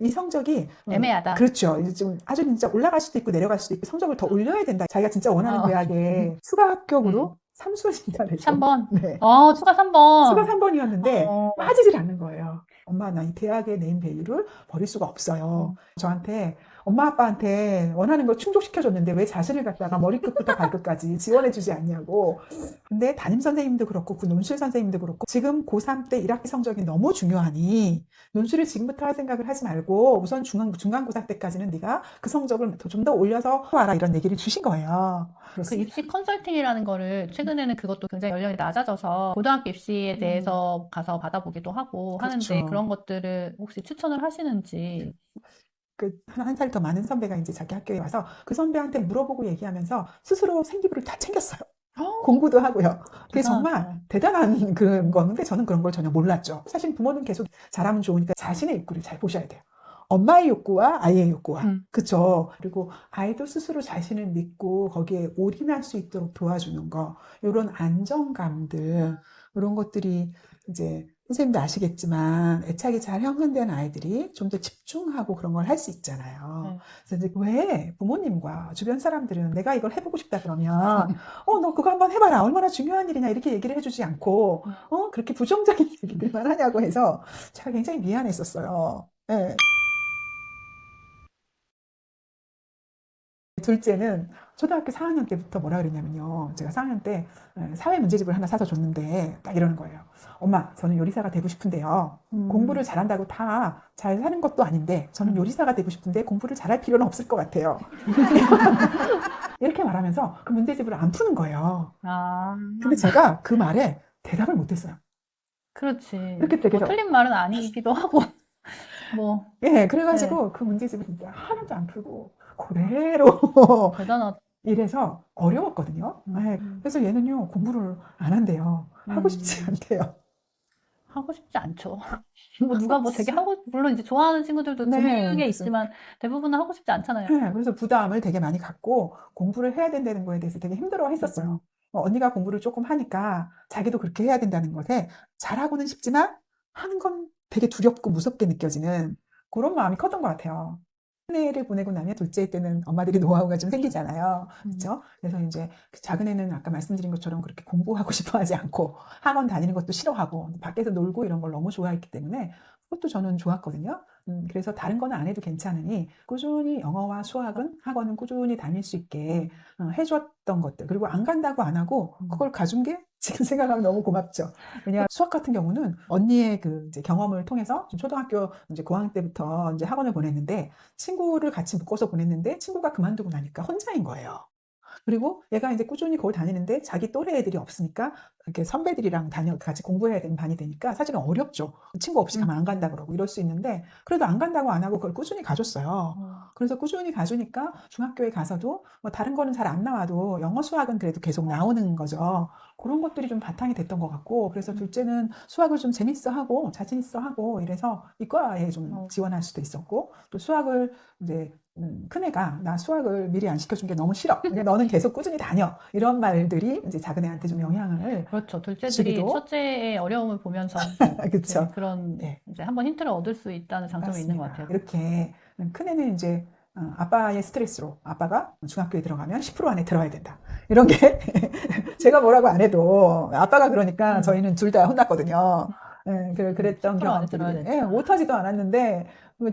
이 성적이 애매하다. 그렇죠. 이제 좀 아주 진짜 올라갈 수도 있고 내려갈 수도 있고 성적을 더 올려야 된다. 자기가 진짜 원하는 대학에 추가 합격으로 3순위다 그래서 3번. 네. 추가 3번. 추가 3번이었는데 어. 빠지질 않는 거예요. 엄마, 나 이 대학의 네임 밸류를 버릴 수가 없어요. 저한테 엄마 아빠한테 원하는 걸 충족시켜줬는데 왜 자신을 갖다가 머리끝부터 발끝까지 지원해주지 않냐고. 근데 담임 선생님도 그렇고 그 논술 선생님도 그렇고 지금 고3 때 1학기 성적이 너무 중요하니 논술을 지금부터 할 생각을 하지 말고 우선 중간고사 때까지는 네가 그 성적을 좀 더 올려서 와라 이런 얘기를 주신 거예요. 그 그렇습니다. 입시 컨설팅이라는 거를 최근에는 그것도 굉장히 연령이 낮아져서 고등학교 입시에 대해서 가서 받아보기도 하고 하는데 그렇죠. 그런 것들을 혹시 추천을 하시는지. 한 살 더 많은 선배가 이제 자기 학교에 와서 그 선배한테 물어보고 얘기하면서 스스로 생기부를 다 챙겼어요. 공부도 하고요. 그게 정말 대단한 그런 건데 저는 그런 걸 전혀 몰랐죠. 사실 부모는 계속 잘하면 좋으니까 자신의 욕구를 잘 보셔야 돼요. 엄마의 욕구와 아이의 욕구와. 그쵸. 그리고 아이도 스스로 자신을 믿고 거기에 올인할 수 있도록 도와주는 거. 이런 안정감들, 이런 것들이 이제 선생님도 아시겠지만 애착이 잘 형성된 아이들이 좀 더 집중하고 그런 걸 할 수 있잖아요. 그래서 이제 왜 부모님과 주변 사람들은 내가 이걸 해보고 싶다 그러면 너 그거 한번 해봐라. 얼마나 중요한 일이냐 이렇게 얘기를 해주지 않고 그렇게 부정적인 얘기들만 하냐고 해서 제가 굉장히 미안했었어요. 네. 둘째는 초등학교 4학년 때부터 뭐라 그랬냐면요. 제가 4학년 때 사회 문제집을 하나 사서 줬는데 딱 이러는 거예요. 엄마, 저는 요리사가 되고 싶은데요. 공부를 잘한다고 다 잘 사는 것도 아닌데 저는 요리사가 되고 싶은데 공부를 잘할 필요는 없을 것 같아요. 이렇게 말하면서 그 문제집을 안 푸는 거예요. 근데 제가 그 말에 대답을 못했어요. 그렇지. 이렇게 되게 뭐 틀린 말은 아니기도 하고. 뭐. 예, 그래가지고 그 문제집을 진짜 하나도 안 풀고 그대로 대단하다. 이래서 어려웠거든요. 네, 그래서 얘는요 공부를 안 한대요. 하고 싶지 않대요. 하고 싶지 않죠. 뭐 누가 뭐 되게 물론 이제 좋아하는 친구들도 분명히 있지만 대부분은 하고 싶지 않잖아요. 네, 그래서 부담을 되게 많이 갖고 공부를 해야 된다는 거에 대해서 되게 힘들어 했었어요. 언니가 공부를 조금 하니까 자기도 그렇게 해야 된다는 것에 잘하고는 싶지만 하는 건 되게 두렵고 무섭게 느껴지는 그런 마음이 컸던 것 같아요. 큰 애를 보내고 나면 둘째 때는 엄마들이 노하우가 좀 생기잖아요. 그렇죠? 그래서 이제 그 작은 애는 아까 말씀드린 것처럼 그렇게 공부하고 싶어 하지 않고 학원 다니는 것도 싫어하고 밖에서 놀고 이런 걸 너무 좋아했기 때문에 그것도 저는 좋았거든요. 그래서 다른 거는 안 해도 괜찮으니 꾸준히 영어와 수학은 학원은 꾸준히 다닐 수 있게 해줬던 것들. 그리고 안 간다고 안 하고 그걸 가준 게 지금 생각하면 너무 고맙죠. 왜냐하면 수학 같은 경우는 언니의 그 이제 경험을 통해서 초등학교 이제 고학년 때부터 이제 학원을 보냈는데 친구를 같이 묶어서 보냈는데 친구가 그만두고 나니까 혼자인 거예요. 그리고 얘가 이제 꾸준히 거기 다니는데 자기 또래 애들이 없으니까 이렇게 선배들이랑 같이 공부해야 되는 반이 되니까 사실은 어렵죠. 친구 없이 가면 안 간다 그러고 이럴 수 있는데 그래도 안 간다고 안 하고 그걸 꾸준히 가줬어요. 그래서 꾸준히 가주니까 중학교에 가서도 뭐 다른 거는 잘 안 나와도 영어 수학은 그래도 계속 나오는 거죠. 그런 것들이 좀 바탕이 됐던 것 같고 그래서 둘째는 수학을 좀 재밌어 하고 자신 있어 하고 이래서 이과에 좀 지원할 수도 있었고 또 수학을 이제 큰애가 나 수학을 미리 안 시켜준 게 너무 싫어. 그러니까 너는 계속 꾸준히 다녀. 이런 말들이 이제 작은 애한테 좀 영향을 그렇죠. 둘째들이 주기도. 첫째의 어려움을 보면서 그렇죠. 그런 네. 이제 한번 힌트를 얻을 수 있다는 장점이 있는 것 맞습니다. 같아요. 이렇게 큰애는 이제 아빠의 스트레스로 아빠가 중학교에 들어가면 10% 안에 들어야 된다. 이런 게 제가 뭐라고 안 해도 아빠가 그러니까 저희는 둘 다 혼났거든요. 네, 그랬던 10% 안에 경험들이 들어야 된다. 예, 못하지도 않았는데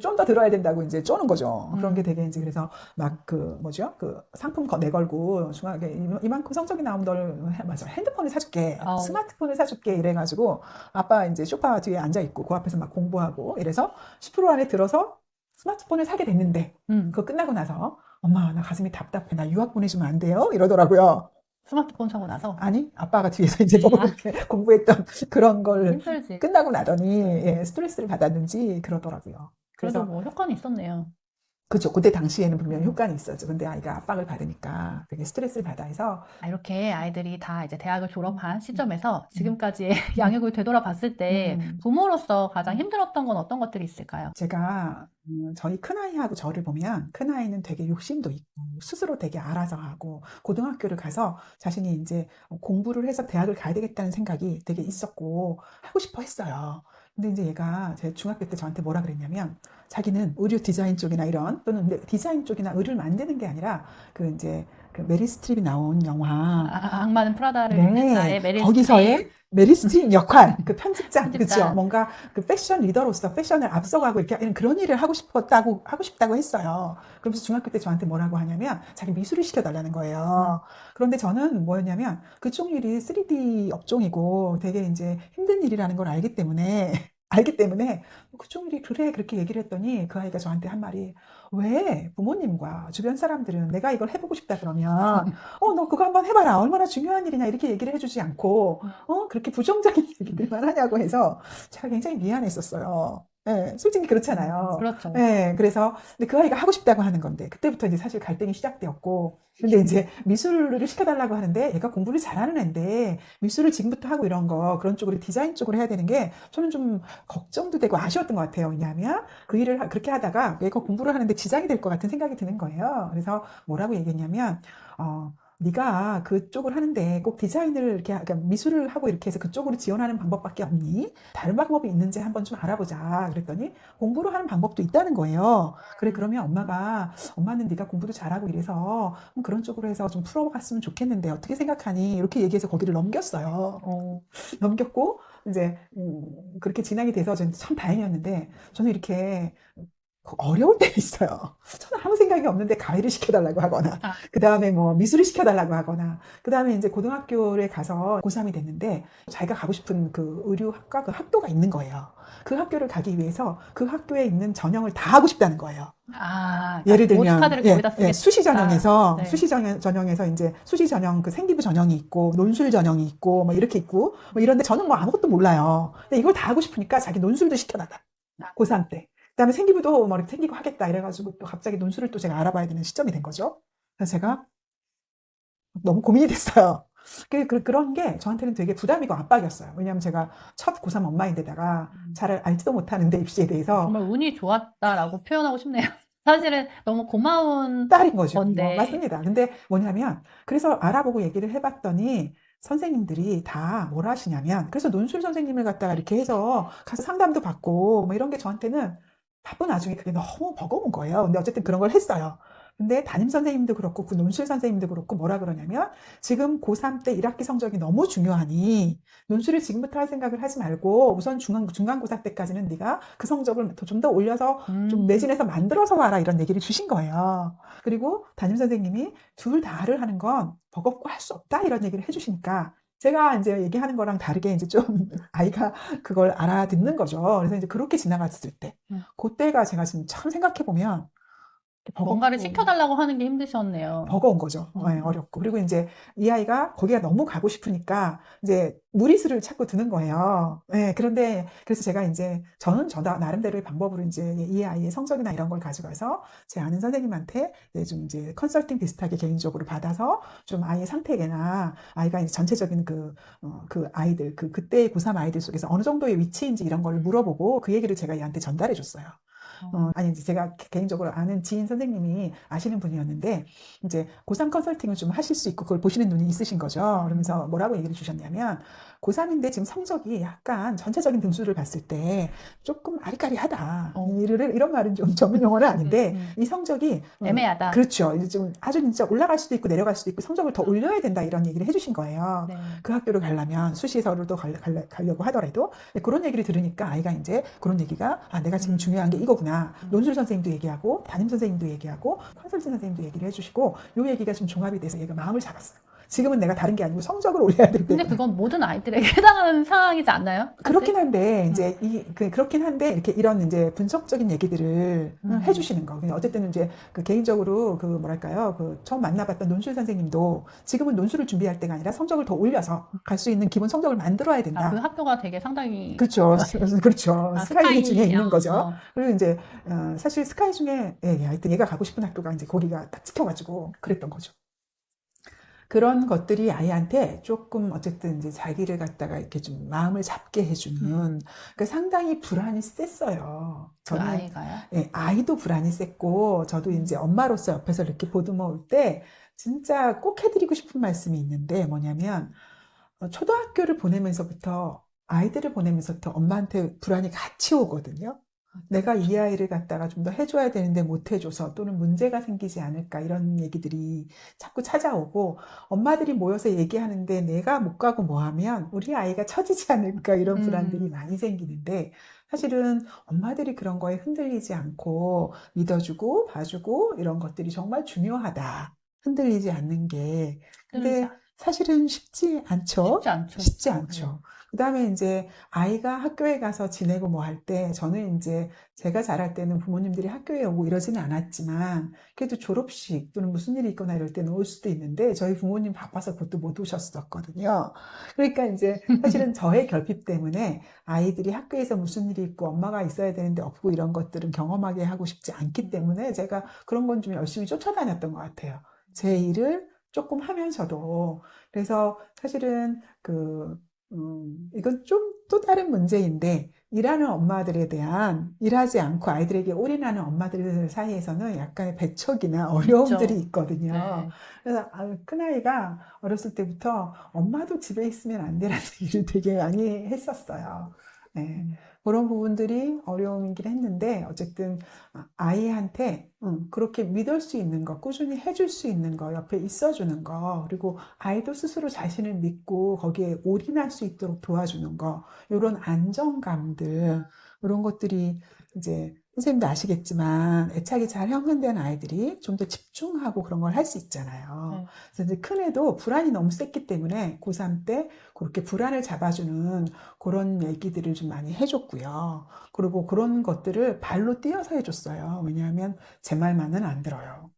좀 더 들어야 된다고 이제 쪼는 거죠. 그런 게 되게 이제 그래서 막 그 뭐죠? 그 상품 내걸고 중학에 이만큼 성적이 나오면 널 맞아 핸드폰을 사줄게, 스마트폰을 사줄게 이래가지고 아빠 이제 소파 뒤에 앉아 있고 그 앞에서 막 공부하고 이래서 10% 안에 들어서 스마트폰을 사게 됐는데 그거 끝나고 나서 엄마 나 가슴이 답답해 나 유학 보내주면 안 돼요? 이러더라고요. 스마트폰 사고 나서 아니 아빠가 뒤에서 이제 뭐 이렇게 공부했던 그런 걸 힘들지. 끝나고 나더니 예, 스트레스를 받았는지 그러더라고요. 그래도 그래서 뭐 효과는 있었네요. 그죠. 그때 당시에는 분명히 효과는 있었죠. 근데 아이가 압박을 받으니까 되게 스트레스를 받아 해서 이렇게 아이들이 다 이제 대학을 졸업한 시점에서 지금까지의 양육을 되돌아봤을 때 부모로서 가장 힘들었던 건 어떤 것들이 있을까요? 제가 저희 큰아이하고 저를 보면 큰아이는 되게 욕심도 있고 스스로 되게 알아서 하고 고등학교를 가서 자신이 이제 공부를 해서 대학을 가야 되겠다는 생각이 되게 있었고 하고 싶어 했어요. 근데 이제 얘가 제 중학교 때 저한테 뭐라 그랬냐면 자기는 의류 디자인 쪽이나 이런 또는 근데 디자인 쪽이나 의류를 만드는 게 아니라 그 이제 그 메리 스트립이 나온 영화 악마는 프라다를 입는 나의 네, 메릴 스트립 거기서의 메리 스트립 역할, 그 편집장, 그쵸? 편집장. 뭔가 그 패션 리더로서 패션을 앞서가고 이렇게 하는 그런 일을 하고 싶다고 했어요. 그러면서 중학교 때 저한테 뭐라고 하냐면 자기 미술을 시켜달라는 거예요. 그런데 저는 뭐였냐면 그쪽 일이 3D 업종이고 되게 이제 힘든 일이라는 걸 알기 때문에 그쪽 일이 그래 그렇게 얘기를 했더니 그 아이가 저한테 한 말이 왜 부모님과 주변 사람들은 내가 이걸 해보고 싶다 그러면 너 그거 한번 해봐라. 얼마나 중요한 일이냐. 이렇게 얘기를 해주지 않고, 그렇게 부정적인 얘기들만 하냐고 해서 제가 굉장히 미안했었어요. 예, 솔직히 그렇잖아요. 그렇죠. 예, 그래서, 근데 그 아이가 하고 싶다고 하는 건데, 그때부터 이제 사실 갈등이 시작되었고, 근데 이제 미술을 시켜달라고 하는데, 얘가 공부를 잘하는 애인데, 미술을 지금부터 하고 이런 거, 그런 쪽으로 디자인 쪽으로 해야 되는 게, 저는 좀 걱정도 되고 아쉬웠던 것 같아요. 왜냐하면, 그 일을 그렇게 하다가 얘가 공부를 하는데 지장이 될 것 같은 생각이 드는 거예요. 그래서 뭐라고 얘기했냐면, 네가 그쪽을 하는데 꼭 디자인을 이렇게 그러니까 미술을 하고 이렇게 해서 그쪽으로 지원하는 방법밖에 없니? 다른 방법이 있는지 한번 좀 알아보자. 그랬더니 공부로 하는 방법도 있다는 거예요. 그래 그러면 엄마는 네가 공부도 잘하고 이래서 그런 쪽으로 해서 좀 풀어갔으면 좋겠는데 어떻게 생각하니? 이렇게 얘기해서 거기를 넘겼어요. 넘겼고 이제 그렇게 진행이 돼서 저는 참 다행이었는데 저는 이렇게 어려울 때가 있어요. 저는 아무 생각이 없는데 가위를 시켜달라고 하거나, 그 다음에 뭐 미술을 시켜달라고 하거나, 그 다음에 이제 고등학교에 가서 고3이 됐는데 자기가 가고 싶은 그 의류학과 그 학교가 있는 거예요. 그 학교를 가기 위해서 그 학교에 있는 전형을 다 하고 싶다는 거예요. 예를 들면 모의카드를 거기다 쓰겠다. 수시 전형에서 네. 수시 전형에서 이제 수시 전형 그 생기부 전형이 있고 논술 전형이 있고 뭐 이렇게 있고 뭐 이런데 저는 뭐 아무것도 몰라요. 근데 이걸 다 하고 싶으니까 자기 논술도 시켜달라. 고3 때. 그다음에 생기부도 뭐 이렇게 생기고 하겠다 이래가지고 또 갑자기 논술을 또 제가 알아봐야 되는 시점이 된 거죠. 그래서 제가 너무 고민이 됐어요. 그런 게 저한테는 되게 부담이고 압박이었어요. 왜냐하면 제가 첫 고3 엄마인데다가 잘 알지도 못하는데 입시에 대해서 정말 운이 좋았다라고 표현하고 싶네요. 사실은 너무 고마운 딸인 거죠. 건데. 맞습니다. 근데 뭐냐면 그래서 알아보고 얘기를 해봤더니 선생님들이 다 뭘 하시냐면 그래서 논술 선생님을 갖다가 이렇게 해서 가서 상담도 받고 뭐 이런 게 저한테는 바쁜 와중에 그게 너무 버거운 거예요. 근데 어쨌든 그런 걸 했어요. 근데 담임 선생님도 그렇고 그 논술 선생님도 그렇고 뭐라 그러냐면 지금 고3 때 1학기 성적이 너무 중요하니 논술을 지금부터 할 생각을 하지 말고 우선 중간고사 때까지는 네가 그 성적을 좀 더 올려서 좀 매진해서 만들어서 와라 이런 얘기를 주신 거예요. 그리고 담임 선생님이 둘 다를 하는 건 버겁고 할 수 없다 이런 얘기를 해주시니까 제가 이제 얘기하는 거랑 다르게 이제 좀 아이가 그걸 알아듣는 거죠. 그래서 이제 그렇게 지나갔을 때, 그때가 제가 지금 참 생각해보면 뭔가를 시켜달라고 하는 게 힘드셨네요. 버거운 거죠. 네, 어렵고. 그리고 이제 이 아이가 거기가 너무 가고 싶으니까 이제 무리수를 찾고 드는 거예요. 네, 그런데 그래서 제가 이제 저는 나름대로의 방법으로 이제 이 아이의 성적이나 이런 걸 가져가서 제 아는 선생님한테 좀 이제 컨설팅 비슷하게 개인적으로 받아서 좀 아이의 상태나 아이가 이제 전체적인 그 아이들, 그때의 고3 아이들 속에서 어느 정도의 위치인지 이런 걸 물어보고 그 얘기를 제가 얘한테 전달해 줬어요. 아니, 이제 제가 개인적으로 아는 지인 선생님이 아시는 분이었는데, 이제 고3 컨설팅을 좀 하실 수 있고, 그걸 보시는 눈이 있으신 거죠. 그러면서 뭐라고 얘기를 주셨냐면, 고3인데 지금 성적이 약간 전체적인 등수를 봤을 때 조금 아리까리하다. 이런 말은 좀 전문 용어는 아닌데, 이 성적이 애매하다. 그렇죠. 이제 좀 아주 진짜 올라갈 수도 있고 내려갈 수도 있고 성적을 더 올려야 된다 이런 얘기를 해주신 거예요. 네. 그 학교를 가려면 수시서를 또 가려고 하더라도 그런 얘기를 들으니까 아이가 이제 그런 얘기가 내가 지금 중요한 게 이거구나. 논술 선생님도 얘기하고 담임 선생님도 얘기하고 컨설팅 선생님도 얘기를 해주시고 요 얘기가 좀 종합이 돼서 얘가 마음을 잡았어요. 지금은 내가 다른 게 아니고 성적을 올려야 될 때. 근데 그건 모든 아이들에게 해당하는 상황이지 않나요? 그렇긴 한데 이제 그렇긴 한데 이렇게 이런 이제 분석적인 얘기들을 해주시는 거. 어쨌든 이제 개인적으로 뭐랄까요, 처음 만나봤던 논술 선생님도 지금은 논술을 준비할 때가 아니라 성적을 더 올려서 갈 수 있는 기본 성적을 만들어야 된다. 그 학교가 되게 상당히 그렇죠, 그렇죠. 스카이 중에 있는 거죠. 그리고 이제 사실 스카이 중에 하여튼 얘가 가고 싶은 학교가 이제 거기가 딱 찍혀가지고 그랬던 거죠. 그런 것들이 아이한테 조금 어쨌든 이제 자기를 갖다가 이렇게 좀 마음을 잡게 해주는 그러니까 상당히 불안이 셌어요. 그 아이가요? 아이도 불안이 셌고 저도 이제 엄마로서 옆에서 이렇게 보듬어 올 때 진짜 꼭 해드리고 싶은 말씀이 있는데 뭐냐면 초등학교를 보내면서부터 아이들을 보내면서부터 엄마한테 불안이 같이 오거든요. 내가 이 아이를 갖다가 좀 더 해줘야 되는데 못 해줘서 또는 문제가 생기지 않을까 이런 얘기들이 자꾸 찾아오고 엄마들이 모여서 얘기하는데 내가 못 가고 뭐 하면 우리 아이가 처지지 않을까 이런 불안들이 많이 생기는데 사실은 엄마들이 그런 거에 흔들리지 않고 믿어주고 봐주고 이런 것들이 정말 중요하다. 흔들리지 않는 게. 근데 사실은 쉽지 않죠. 쉽지 않죠. 쉽지 않죠. 그 다음에 이제 아이가 학교에 가서 지내고 뭐 할 때 저는 이제 제가 자랄 때는 부모님들이 학교에 오고 이러지는 않았지만 그래도 졸업식 또는 무슨 일이 있거나 이럴 때는 올 수도 있는데 저희 부모님 바빠서 그것도 못 오셨었거든요. 그러니까 이제 사실은 저의 결핍 때문에 아이들이 학교에서 무슨 일이 있고 엄마가 있어야 되는데 없고 이런 것들은 경험하게 하고 싶지 않기 때문에 제가 그런 건 좀 열심히 쫓아다녔던 것 같아요. 제 일을 조금 하면서도. 그래서 사실은 이건 좀 또 다른 문제인데, 일하는 엄마들에 대한, 일하지 않고 아이들에게 올인하는 엄마들 사이에서는 약간의 배척이나 어려움들이 있거든요. 네. 그래서 큰아이가 어렸을 때부터 엄마도 집에 있으면 안 되라는 얘기를 되게 많이 했었어요. 네. 그런 부분들이 어려움이긴 했는데 어쨌든 아이한테 그렇게 믿을 수 있는 거, 꾸준히 해줄 수 있는 거, 옆에 있어주는 거, 그리고 아이도 스스로 자신을 믿고 거기에 올인할 수 있도록 도와주는 거, 이런 안정감들, 이런 것들이 이제 선생님도 아시겠지만 애착이 잘 형성된 아이들이 좀 더 집중하고 그런 걸 할 수 있잖아요. 그래서 이제 큰애도 불안이 너무 셌기 때문에 고3 때 그렇게 불안을 잡아주는 그런 얘기들을 좀 많이 해줬고요. 그리고 그런 것들을 발로 뛰어서 해줬어요. 왜냐하면 제 말만은 안 들어요.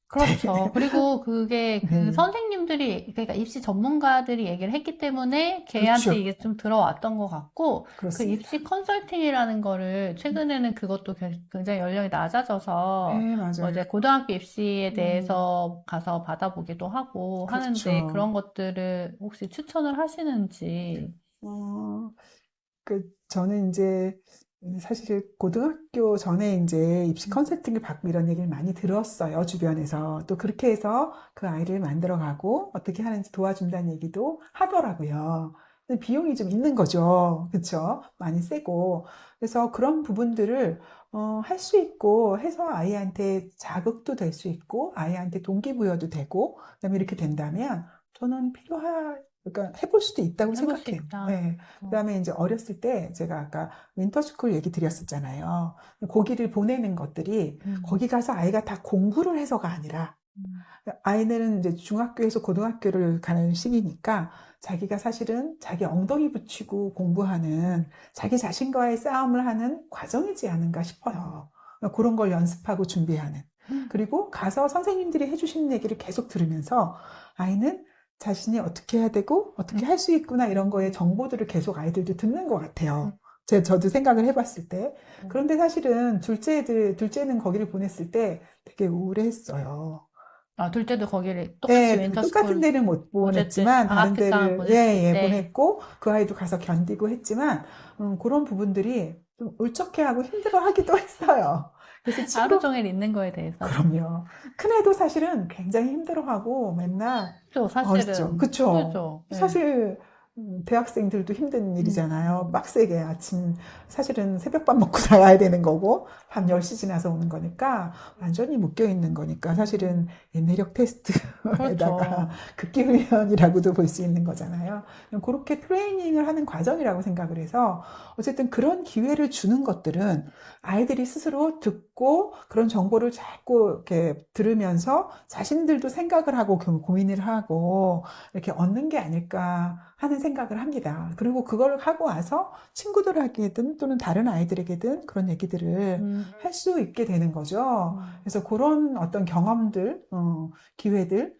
그렇죠. 그리고 그게 네. 선생님들이, 그러니까 입시 전문가들이 얘기를 했기 때문에 걔한테 그렇죠. 이게 좀 들어왔던 것 같고, 그 그렇습니다. 입시 컨설팅이라는 거를 최근에는 그것도 굉장히 연령이 낮아져서 네, 뭐 맞아요. 이제 고등학교 입시에 대해서 가서 받아보기도 하고 하는데 그렇죠. 그런 것들을 혹시 추천을 하시는지. 저는 이제 사실 고등학교 전에 이제 입시 컨설팅을 받고 이런 얘기를 많이 들었어요, 주변에서. 또 그렇게 해서 그 아이를 만들어가고 어떻게 하는지 도와준다는 얘기도 하더라고요. 근데 비용이 좀 있는 거죠. 그쵸? 많이 세고. 그래서 그런 부분들을 할 수 있고 해서 아이한테 자극도 될 수 있고 아이한테 동기부여도 되고 그다음에 이렇게 된다면 저는 그러니까 해볼 수도 있다고 해볼 수 생각해요. 있다. 네. 그다음에 이제 어렸을 때 제가 아까 윈터스쿨 얘기 드렸었잖아요. 거기를 보내는 것들이 거기 가서 아이가 다 공부를 해서가 아니라 아이는 이제 중학교에서 고등학교를 가는 시기니까 자기가 사실은 자기 엉덩이 붙이고 공부하는 자기 자신과의 싸움을 하는 과정이지 않은가 싶어요. 그런 걸 연습하고 준비하는. 그리고 가서 선생님들이 해주시는 얘기를 계속 들으면서 아이는 자신이 어떻게 해야 되고 어떻게 할 수 있구나 이런 거에 정보들을 계속 아이들도 듣는 것 같아요. 저도 생각을 해봤을 때. 그런데 사실은 둘째는 거기를 보냈을 때 되게 우울했어요. 아, 둘째도 거기를 똑같이 예, 윈터스쿨 똑같은 데는 못 어쨌든 보냈지만 다른 방학 특강을 데를 보냈을 때. 보냈고 그 아이도 가서 견디고 했지만 그런 부분들이 좀 울적해하고 힘들어하기도 했어요. 그래서 하루 종일 있는 거에 대해서. 그럼요. 큰애도 사실은 굉장히 힘들어하고 맨날 그렇죠, 사실은. 어렵죠. 그쵸. 그렇죠. 네. 사실 대학생들도 힘든 일이잖아요. 빡세게 아침 사실은 새벽밥 먹고 나가야 되는 거고 밤 10시 지나서 오는 거니까 완전히 묶여 있는 거니까 사실은 내력 테스트에다가 그렇죠. 극기 훈련이라고도 볼 수 있는 거잖아요. 그렇게 트레이닝을 하는 과정이라고 생각을 해서 어쨌든 그런 기회를 주는 것들은 아이들이 스스로 듣고 그런 정보를 자꾸 이렇게 들으면서 자신들도 생각을 하고 고민을 하고 이렇게 얻는 게 아닐까 하는 생각을 합니다. 그리고 그걸 하고 와서 친구들에게든 또는 다른 아이들에게든 그런 얘기들을 할 수 있게 되는 거죠. 그래서 그런 어떤 경험들, 기회들